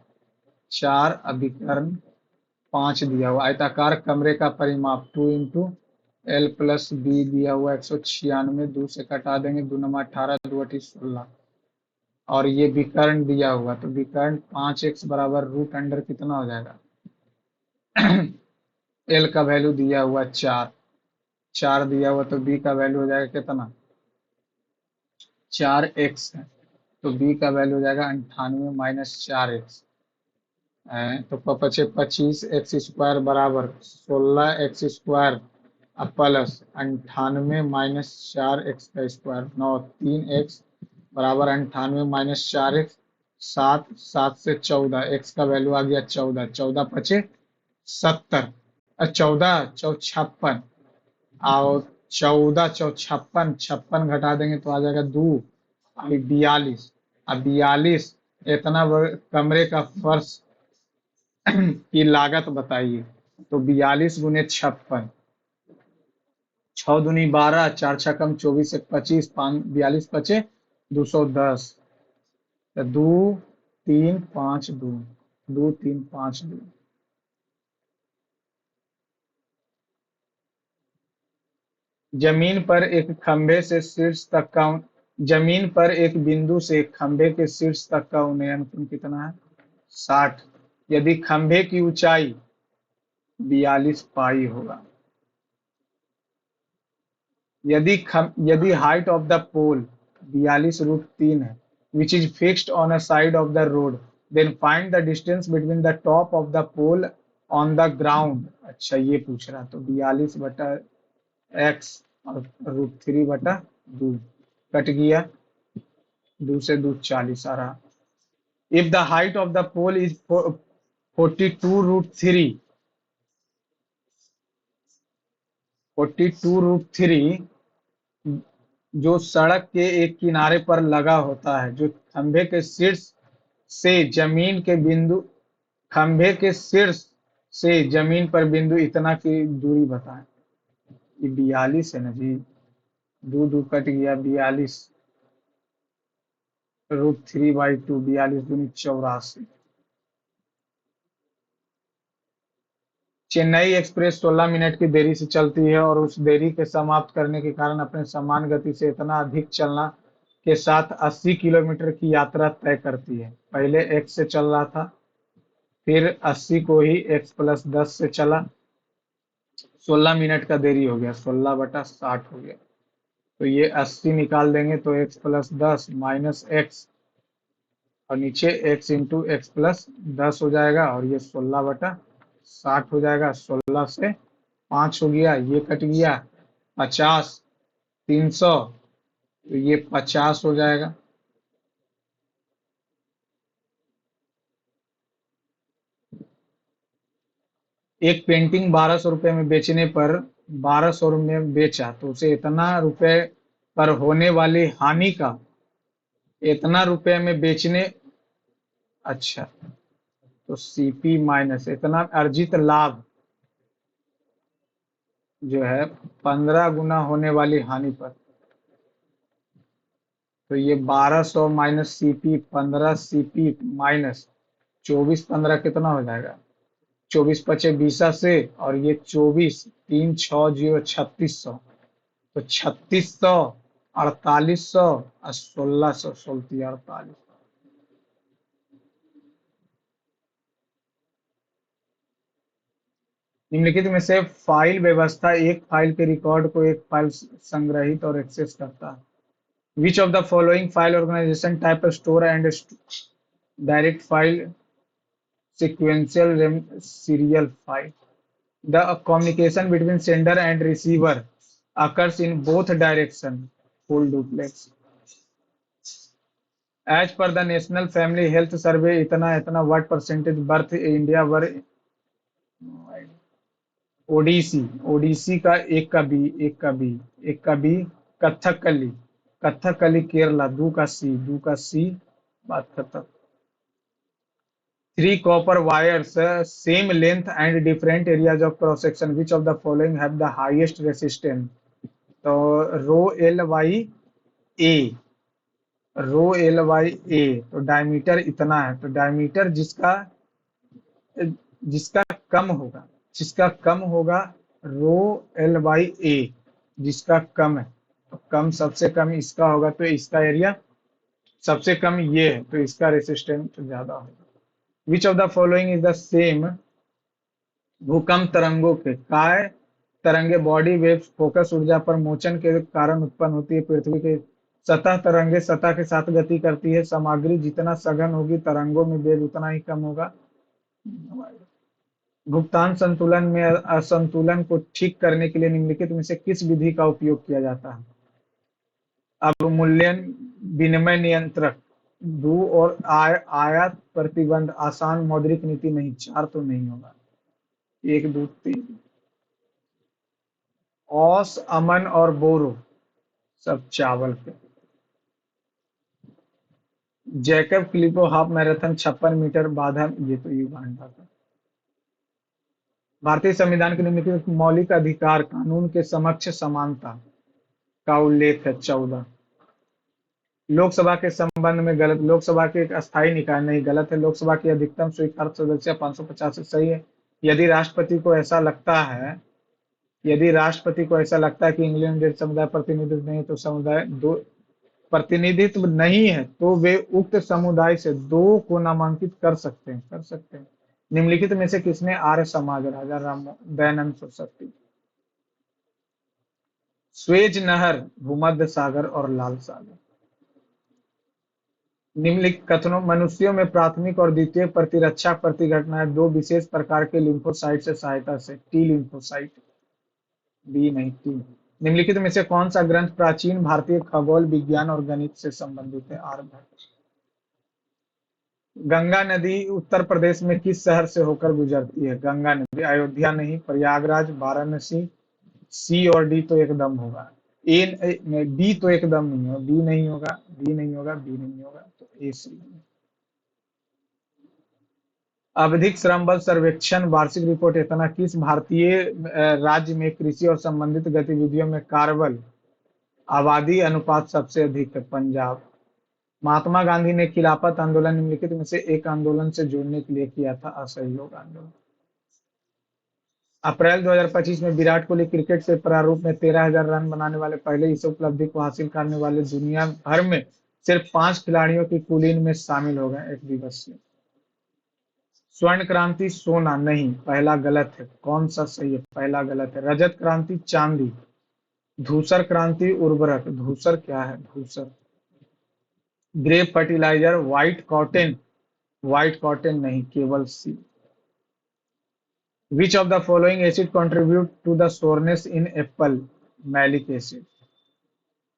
S1: 4, अभिकर्ण 5 दिया हुआ, आयताकार कमरे का परिमाप 2 × L + B दिया हुआ 196, 2 से कटा देंगे, 2×9 = 18, 2 × 8 = 16, और ये विकर्ण दिया हुआ, तो विकर्ण 5x बराबर रूट अंडर कितना हो जाएगा, एल का वैल्यू दिया हुआ 4, 4 दिया हुआ, तो बी का वैल्यू हो जाएगा कितना, 4x है, तो बी का वैल्यू हो जाएगा 98 - 4x, तो 25 25 एक्स स्क्वायर बराबर 16x² प्लस 98 - 4x का स्क्वायर, 9 3x बराबर 98 - 4x, 7 7 से 14, x का वैल्यू आ गया 14, 14 × 5 = 70, 14 × 4 = 56, और 14 छप्पन, छप्पन घटा देंगे तो आ जाएगा 2, और 42। अब 42, इतना कमरे का फर्श की लागत बताइए। तो 42 × 56, 6 दूनी 12, 4 6 कम 24, 1 25, 5 42 पचे 210। तो 2 3 5 2, 2 3 5 2। जमीन पर एक खंभे से शीर्ष तक का जमीन पर एक बिंदु से खंभे के शीर्ष तक का उन्नयन कोण कितना है? 60। यदि खंभे की ऊंचाई 42 पाई होगा, यदि हाइट ऑफ द पोल 42√3 है, which is fixed on a side of the road, then find the distance between the top of the pole on the ground. अच्छा, ये पूछ रहा, तो 42/x और √3/2 कट गया, 2 से 2 40 आ रहा। If the height of the pole is 42√3, 42√3, जो सड़क के एक किनारे पर लगा होता है, जो खंभे के शीर्ष से जमीन के बिंदु खंभे के शीर्ष से जमीन पर बिंदु इतना की दूरी बताएं। ये 42 है ना जी, 2 कट गया, 42√3/2, 42×2 = 84। चेन्नई एक्सप्रेस 16 मिनट की देरी से चलती है और उस देरी के समाप्त करने के कारण अपने समान गति से इतना अधिक चलना के साथ 80 किलोमीटर की यात्रा तय करती है। पहले एक्स से चल रहा था, फिर 80 को ही x+10 से चला, 16 मिनट का देरी हो गया, 16/60 हो गया। तो ये 80 निकाल देंगे तो x+10 माइनस एक्स, और नीचे x × x+10 हो जाएगा, और ये 16/60 हो जाएगा। 16 से 5 हो गया, ये कट गया, 50, 300, तो ये 50 हो जाएगा। एक पेंटिंग 1200 रुपये में बेचने पर 1200 में बेचा, तो उसे इतना रुपए पर होने वाली हानि का इतना रुपए में बेचने। अच्छा, तो सीपी माइनस इतना अर्जित लाभ जो है 15 गुना होने वाली हानि पर, तो ये 1200 माइनस सीपी, 15 सीपी माइनस 24, 15 कितना हो जाएगा? 24 पचे 20 और ये 24, 3 6 0 3600, तो 3600, 4800 और 1600, 16 48। निम्नलिखित में से फाइल व्यवस्था एक फाइल के रिकॉर्ड को एक फाइल संग्रहित और एक्सेस करता है। Which of the following file organization type store and direct file sequential serial file? The communication between sender and receiver occurs in both direction, full duplex. As per the National Family Health Survey, इतना what percentage birth in India were Odissi, Odissi का एक का B, Kathakali, Kathakali Kerala, दू का सी, बात खत्म। 3 copper wires, same length and different areas of cross section, which of the following have the highest resistance? तो ए, rho L Y ए, तो डायमीटर इतना है, तो डायमीटर जिसका जिसका कम होगा जिसका कम होगा रो एल बाई ए, जिसका कम है, तो कम सबसे कम इसका होगा, तो इसका एरिया सबसे कम ये है, तो इसका रेसिस्टेंस ज्यादा होगा। Which of the following is the same? भूकंप तरंगों के काय तरंगे बॉडी वेव्स फोकस ऊर्जा पर मोचन के कारण उत्पन्न होती है। पृथ्वी के सतह तरंगे सतह के साथ गति करती है। सामग्री जितना सघन होगी तरंगों में वेग उतना ही कम होगा। भुगतान संतुलन में असंतुलन को ठीक करने के लिए निम्नलिखित में से किस विधि का उपयोग किया जाता है? अवमूल्यन, विनिमय नियंत्रक, भू और आयात प्रतिबंध, आसान मौद्रिक नीति नहीं, 4 तो नहीं होगा, 1 2 3। औस, अमन और बोरो सब चावल के। जैकब क्लिपो हाफ मैराथन 56 मीटर बाधा, ये तो युगांडा का। भारतीय संविधान के निम्नलिखित मौलिक अधिकार कानून के समक्ष समानता का उल्लेख है 14। लोकसभा के संबंध में गलत, लोकसभा के एक अस्थायी निकाय नहीं, गलत है। लोकसभा की अधिकतम स्वीकार्य सदस्य 550 सही है। यदि राष्ट्रपति को ऐसा लगता है यदि राष्ट्रपति को ऐसा लगता है कि इंग्लैंड डेड समुदाय प्रतिनिधित्व नहीं है तो समुदाय दो प्रतिनिधित्व नहीं है तो वे उक्त समुदाय से दो को नामांकित कर सकते हैं। निम्नलिखित में से किसने आर्य समाज राजा राम दयानंद सरस्वती। स्वेज नहर, भूमध्य सागर और लाल सागर। निम्नलिखित कथनों मनुष्यों में प्राथमिक और द्वितीयक प्रतिरक्षा प्रतिघटनाएं दो विशेष प्रकार के लिम्फोसाइट से सहायता से टी लिम्फोसाइट, बी नहीं टी। निम्नलिखित में से कौन सा ग्रंथ प्राचीन भारतीय खगोल विज्ञान और गणित से संबंधित है। आर्यभट्ट। गंगा नदी उत्तर प्रदेश में किस शहर से होकर गुजरती है। गंगा नदी अयोध्या नहीं, प्रयागराज, वाराणसी। सी और डी तो एकदम होगा। बी तो एकदम नहीं होगा, बी नहीं होगा, बी नहीं होगा, बी नहीं होगा, तो ए सी। आवधिक श्रम बल सर्वेक्षण वार्षिक रिपोर्ट इतना किस भारतीय राज्य में कृषि और संबंधित गतिविधियों में कार्बन आबादी अनुपात सबसे अधिक है। पंजाब। महात्मा गांधी ने खिलाफत आंदोलन निम्नलिखित में से एक आंदोलन से जोड़ने के लिए किया था। असहयोग आंदोलन। अप्रैल 2025 में विराट कोहली क्रिकेट के प्रारूप में 13,000 रन बनाने वाले पहले इस उपलब्धि को हासिल करने वाले दुनिया भर में सिर्फ 5 खिलाड़ियों की कुलीन में शामिल हो गए एक दिवसीय। स्वर्ण क्रांति सोना नहीं, पहला गलत है। कौन सा सही है। पहला गलत है। रजत क्रांति चांदी। धूसर क्रांति उर्वरक। धूसर क्या है। धूसर। Grey fertilizer white cotton. White cotton नहीं, केवल सी। Which of the following acid contribute to the sourness in apple? Malic acid.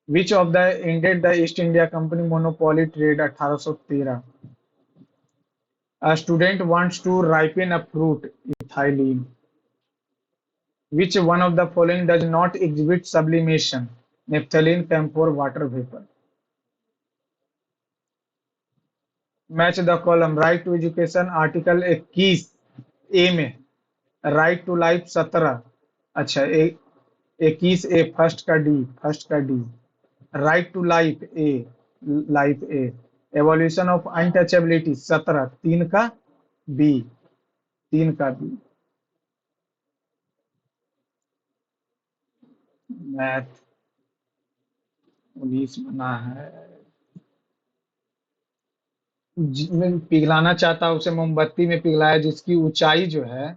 S1: Which of the ended the East India Company monopoly trade 1813? A student wants to ripen a fruit. Ethylene. Which one of the following does not exhibit sublimation? Naphthalene, camphor, water vapor. Match the column. Right to education article 21 ए में, right to life 17। अच्छा 21 A first का D. Right to life A, life A. Evolution of untouchability 17, 3 का B, 3 का B. Math 19 बना है। मैं पिघलाना चाहता उसे मोमबत्ती में पिघलाया जिसकी ऊंचाई जो है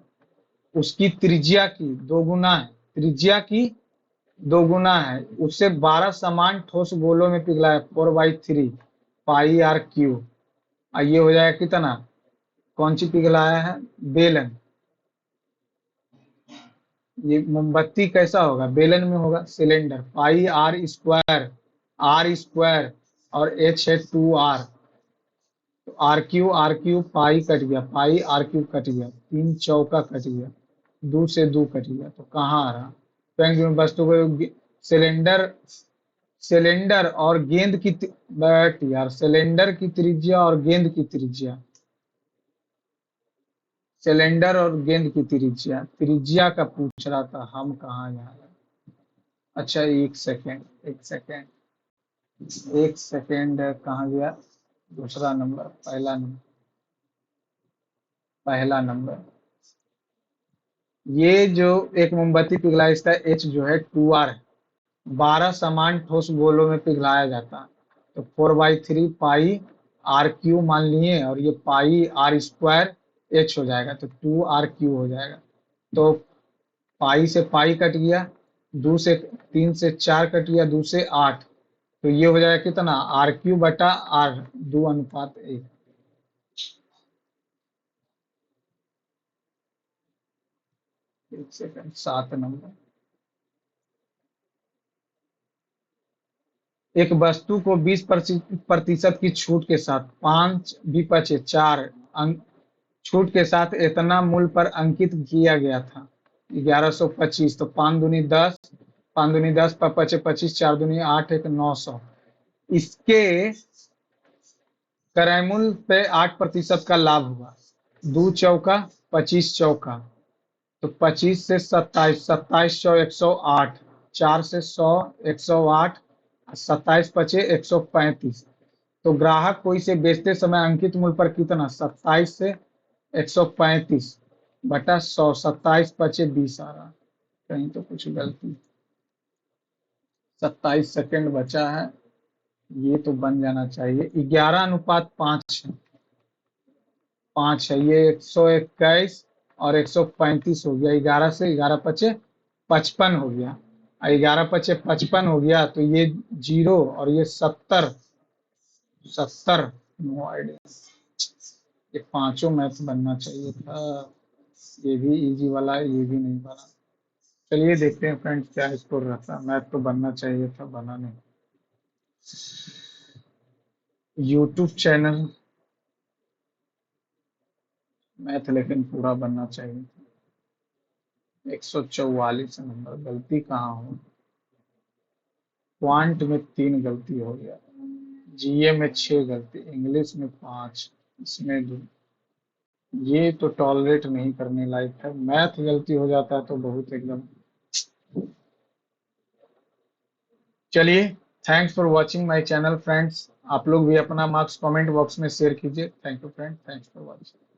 S1: उसकी त्रिज्या की दोगुना है, त्रिज्या की दोगुना है, उससे 12 समान ठोस गोलों में पिघलाया 4/3 पाई आर क्यू। ये हो जाएगा कितना। कौन सी पिघलाया है। बेलन। ये मोमबत्ती कैसा होगा। बेलन में होगा। Cylinder. Pi R square, R square और एच है 2r, तो आर क्यू पाई कट गया, पाई आर क्यू कट गया, 3 चौका कट गया, 2 से 2 कट गया, तो कहाँ आ रहा। व्यंग्य में वस्तु को सिलेंडर, सिलेंडर और गेंद की बट यार सिलेंडर की त्रिज्या और गेंद की त्रिज्या, सिलेंडर और गेंद की त्रिज्या, त्रिज्या का पूछ रहा था। हम कहाँ यहाँ। अच्छा एक सेकेंड, एक सेकेंड, एक सेकेंड, कहाँ गया दूसरा नंबर, पहला नंबर, पहला नंबर। ये जो एक मोमबत्ती पिघला इसका एच जो है 2r है, 12 समान ठोस गोलों में पिघलाया जाता है, तो 4/3 पाई आर क्यू मान लिए और ये पाई आर स्क्वायर एच हो जाएगा, तो 2r क्यू हो जाएगा। तो पाई से पाई कट गया, 2 से 3 से 4 कट गया, 2 से 8, तो ये हो जाएगा कितना आर क्यू बटा आर, 2:1। एक सेकंड, 7 नंबर। एक वस्तु को 20% की छूट के साथ 5 भी बचे 4 अंक छूट के साथ इतना मूल्य पर अंकित किया गया था 1125, तो 5 दूनी 10, पाँच दूनी 10, पचे 25, चार दूनी 8, एक 900। इसके करैमुल पे 8% का लाभ हुआ। दो चौका 25 चौका, तो 25 से 27, 27 चौ 108, 4 से 100, 108, 27 पचे 135। तो ग्राहक को इसे बेचते समय अंकित मूल्य पर कितना, 27 से 135 बटा 100, 27 पचे 20 आ रहा। कहीं तो कुछ गलती। 27 सेकंड बचा है, ये तो बन जाना चाहिए। 11:5 है, 5 है, ये 121 और 135 हो गया। 11 से 11 पचे 55 हो गया, 11 पचे 55 हो गया, तो ये 0 और ये 70, 70। No idea. ये पांचों मैथ बनना चाहिए था। ये भी इजी वाला है, ये भी नहीं बना। चलिए देखते हैं फ्रेंड्स क्या स्कोर रहता है। मैथ तो बनना चाहिए था, बना नहीं। यूट्यूब चैनल मैथ लेकिन पूरा बनना चाहिए। 144 नंबर, गलती कहाँ हो। क्वांट में 3 गलती हो गया, जीए में 6 गलती, इंग्लिश में 5, इसमें 2। ये तो टॉलरेट नहीं करने लायक है। मैथ गलती हो जाता है तो बहुत एकदम। चलिए, thanks for watching my channel friends. आप लोग भी अपना मार्क्स कमेंट बॉक्स में शेयर कीजिए। Thank you friend, thanks for watching.